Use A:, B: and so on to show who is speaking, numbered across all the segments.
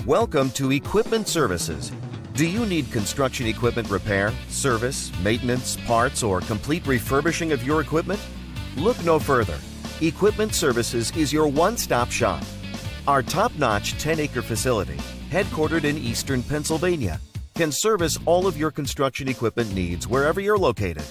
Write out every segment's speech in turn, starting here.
A: Welcome to Equipment Services. Do you need construction equipment repair, service, maintenance, parts, or complete refurbishing of your equipment? Look no further. Equipment Services is your one-stop shop. Our top-notch 10-acre facility, headquartered in eastern Pennsylvania, can service all of your construction equipment needs wherever you're located.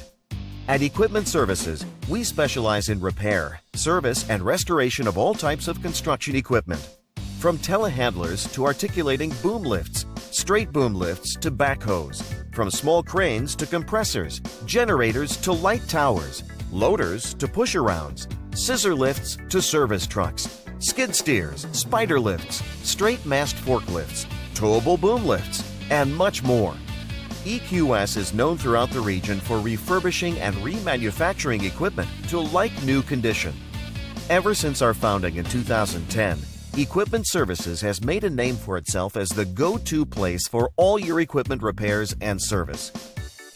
A: At Equipment Services, we specialize in repair, service, and restoration of all types of construction equipment. From telehandlers to articulating boom lifts, straight boom lifts to backhoes, from small cranes to compressors, generators to light towers, loaders to push-arounds, scissor lifts to service trucks, skid steers, spider lifts, straight mast forklifts, towable boom lifts, and much more. EQS is known throughout the region for refurbishing and remanufacturing equipment to like-new condition. Ever since our founding in 2010, Equipment Services has made a name for itself as the go-to place for all your equipment repairs and service.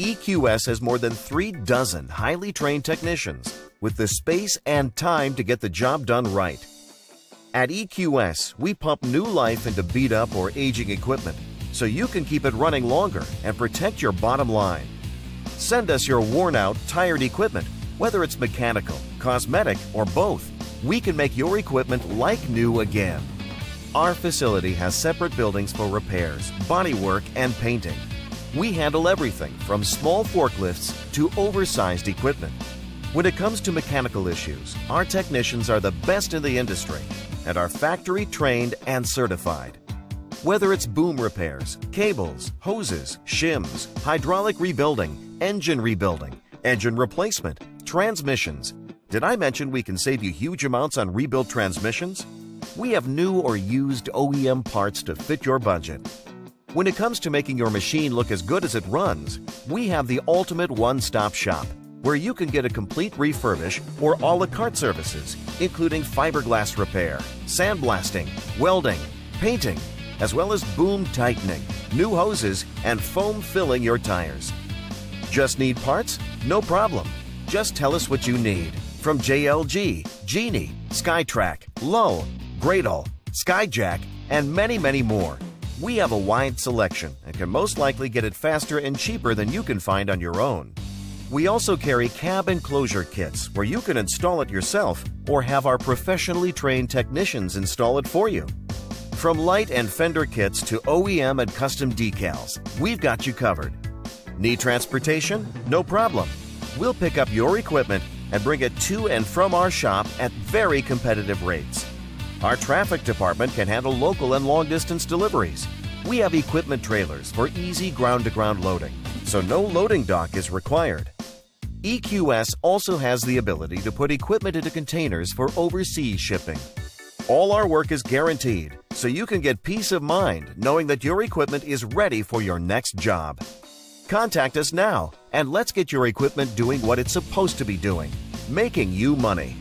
A: EQS has more than 36 highly trained technicians with the space and time to get the job done right. At EQS, we pump new life into beat-up or aging equipment so you can keep it running longer and protect your bottom line. Send us your worn-out, tired equipment, whether it's mechanical, cosmetic, or both. We can make your equipment like new again. Our facility has separate buildings for repairs, bodywork, and painting. We handle everything from small forklifts to oversized equipment. When it comes to mechanical issues, our technicians are the best in the industry and are factory trained and certified. Whether it's boom repairs, cables, hoses, shims, hydraulic rebuilding, engine replacement, transmissions. Did I mention we can save you huge amounts on rebuilt transmissions? We have new or used OEM parts to fit your budget. When it comes to making your machine look as good as it runs, we have the ultimate one-stop shop where you can get a complete refurbish or a la carte services, including fiberglass repair, sandblasting, welding, painting, as well as boom tightening, new hoses, and foam filling your tires. Just need parts? No problem. Just tell us what you need. From JLG, Genie, SkyTrack, Lowe, Gradle, Skyjack, and many, many more. We have a wide selection and can most likely get it faster and cheaper than you can find on your own. We also carry cab enclosure kits where you can install it yourself or have our professionally trained technicians install it for you. From light and fender kits to OEM and custom decals, we've got you covered. Need transportation? No problem. We'll pick up your equipment and bring it to and from our shop at very competitive rates. Our traffic department can handle local and long-distance deliveries. We have equipment trailers for easy ground-to-ground loading, so no loading dock is required. EQS also has the ability to put equipment into containers for overseas shipping. All our work is guaranteed, so you can get peace of mind knowing that your equipment is ready for your next job. Contact us now and let's get your equipment doing what it's supposed to be doing, making you money.